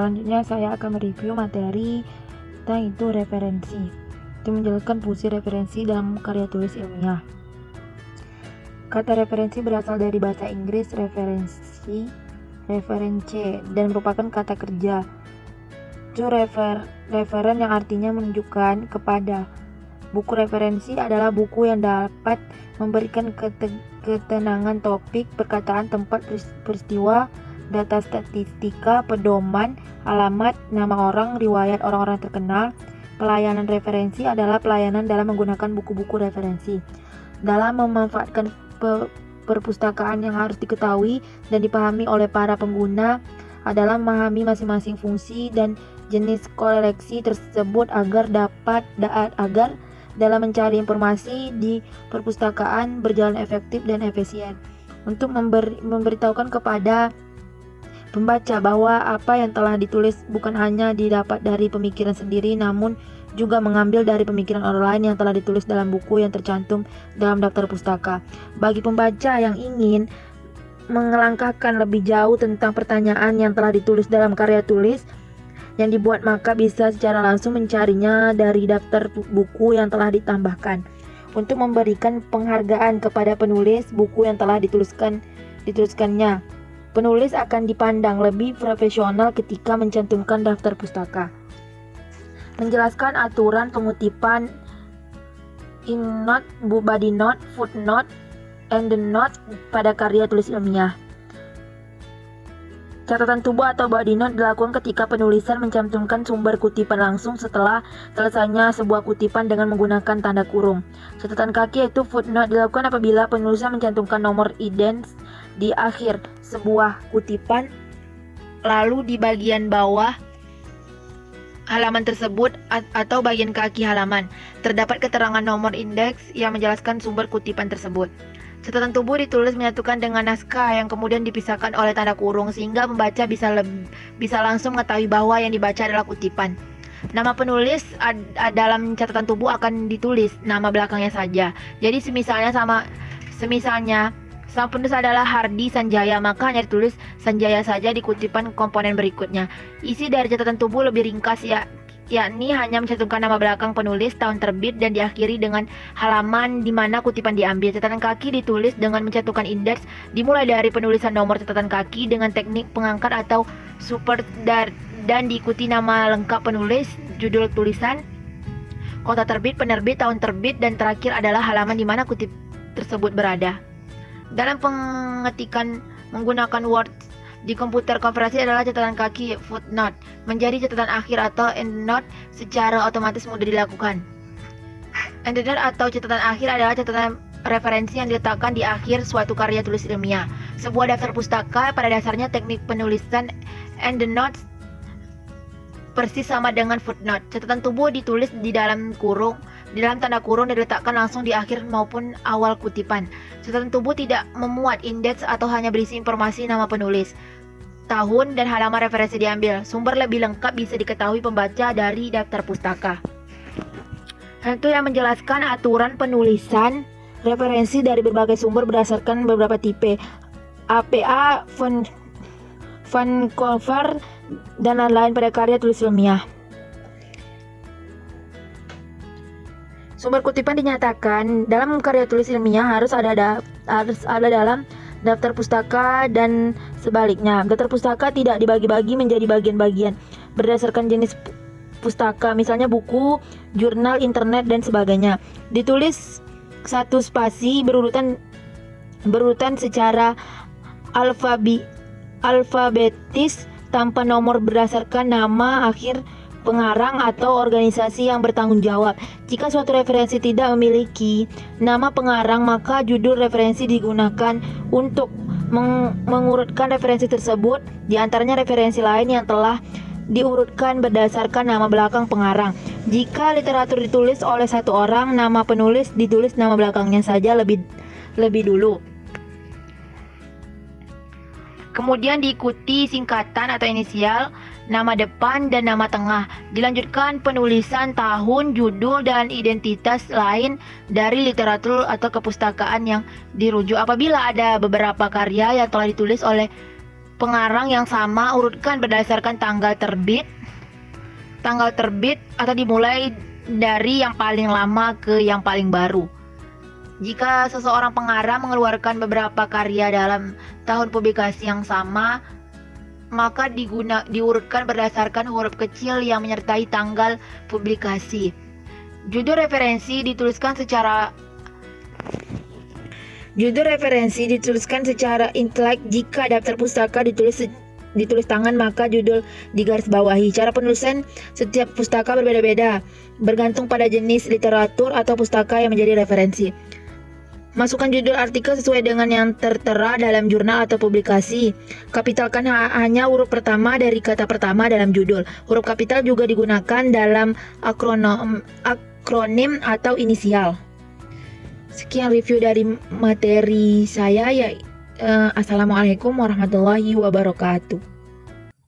Selanjutnya saya akan mereview materi tentang itu referensi. Itu menjelaskan fungsi referensi dalam karya tulis ilmiah. Kata referensi berasal dari bahasa Inggris referensi, reference, dan merupakan kata kerja to referen yang artinya menunjukkan kepada. Buku referensi adalah buku yang dapat memberikan ketenangan topik, perkataan, tempat, peristiwa, data statistika, pedoman, alamat, nama orang, riwayat orang-orang terkenal. Pelayanan referensi adalah pelayanan dalam menggunakan buku-buku referensi. Dalam memanfaatkan perpustakaan yang harus diketahui dan dipahami oleh para pengguna adalah memahami masing-masing fungsi dan jenis koleksi tersebut agar dalam mencari informasi di perpustakaan berjalan efektif dan efisien. Untuk memberitahukan kepada pembaca bahwa apa yang telah ditulis bukan hanya didapat dari pemikiran sendiri, namun juga mengambil dari pemikiran orang lain yang telah ditulis dalam buku yang tercantum dalam daftar pustaka. Bagi pembaca yang ingin melangkahkan lebih jauh tentang pertanyaan yang telah ditulis dalam karya tulis yang dibuat, maka bisa secara langsung mencarinya dari daftar buku yang telah ditambahkan. Untuk memberikan penghargaan kepada penulis buku yang telah dituliskannya, penulis akan dipandang lebih profesional ketika mencantumkan daftar pustaka. Menjelaskan aturan pengutipan in note, body note, footnote, and the note pada karya tulis ilmiah. Catatan tubuh atau body note dilakukan ketika penulisan mencantumkan sumber kutipan langsung setelah selesainya sebuah kutipan dengan menggunakan tanda kurung. Catatan kaki yaitu footnote dilakukan apabila penulisan mencantumkan nomor indeks di akhir sebuah kutipan, lalu di bagian bawah halaman tersebut atau bagian kaki halaman terdapat keterangan nomor indeks yang menjelaskan sumber kutipan tersebut. Catatan tubuh ditulis menyatukan dengan naskah yang kemudian dipisahkan oleh tanda kurung sehingga pembaca bisa langsung mengetahui bahwa yang dibaca adalah kutipan. Nama penulis dalam catatan tubuh akan ditulis nama belakangnya saja. Jadi semisalnya sama penulis adalah Hardi Sanjaya, maka hanya ditulis Sanjaya saja di kutipan komponen berikutnya. Isi dari catatan tubuh lebih ringkas yakni hanya mencantumkan nama belakang penulis, tahun terbit, dan diakhiri dengan halaman di mana kutipan diambil. Catatan kaki ditulis dengan mencantumkan indeks dimulai dari penulisan nomor catatan kaki dengan teknik pengangkat atau super dan diikuti nama lengkap penulis, judul tulisan, kota terbit, penerbit, tahun terbit, dan terakhir adalah halaman di mana kutip tersebut berada. Dalam pengetikan menggunakan Word di komputer konversi adalah catatan kaki footnote menjadi catatan akhir atau endnote secara otomatis mudah dilakukan. Endnote atau catatan akhir adalah catatan referensi yang diletakkan di akhir suatu karya tulis ilmiah. Sebuah daftar pustaka pada dasarnya teknik penulisan endnote persis sama dengan footnote. Catatan tubuh ditulis di dalam tanda kurung dan diletakkan langsung di akhir maupun awal kutipan. Catatan tubuh tidak memuat indeks atau hanya berisi informasi nama penulis, tahun, dan halaman referensi diambil. Sumber lebih lengkap bisa diketahui pembaca dari daftar pustaka. Itu yang menjelaskan aturan penulisan referensi dari berbagai sumber berdasarkan beberapa tipe APA, Vancouver, dan lain-lain pada karya tulis ilmiah. Sumber kutipan dinyatakan dalam karya tulis ilmiah harus ada dalam daftar pustaka dan sebaliknya. Daftar pustaka tidak dibagi-bagi menjadi bagian-bagian berdasarkan jenis pustaka, misalnya buku, jurnal, internet, dan sebagainya. Ditulis satu spasi berurutan secara alfabetis tanpa nomor berdasarkan nama akhir pengarang atau organisasi yang bertanggung jawab. Jika suatu referensi tidak memiliki nama pengarang, maka judul referensi digunakan untuk mengurutkan referensi tersebut, di antaranya referensi lain yang telah diurutkan berdasarkan nama belakang pengarang. Jika literatur ditulis oleh satu orang, nama penulis ditulis nama belakangnya saja lebih dulu. Kemudian diikuti singkatan atau inisial, nama depan, dan nama tengah. Dilanjutkan penulisan tahun, judul, dan identitas lain dari literatur atau kepustakaan yang dirujuk. Apabila ada beberapa karya yang telah ditulis oleh pengarang yang sama urutkan berdasarkan tanggal terbit atau dimulai dari yang paling lama ke yang paling baru. Jika seseorang pengarang mengeluarkan beberapa karya dalam tahun publikasi yang sama, maka diurutkan berdasarkan huruf kecil yang menyertai tanggal publikasi. Judul referensi dituliskan secara intelek. Jika daftar pustaka ditulis tangan, maka judul digarisbawahi. Cara penulisan setiap pustaka berbeda-beda, bergantung pada jenis literatur atau pustaka yang menjadi referensi. Masukkan judul artikel sesuai dengan yang tertera dalam jurnal atau publikasi. Kapitalkan hanya huruf pertama dari kata pertama dalam judul. Huruf kapital juga digunakan dalam akronim atau inisial. Sekian review dari materi saya ya. Assalamualaikum warahmatullahi wabarakatuh.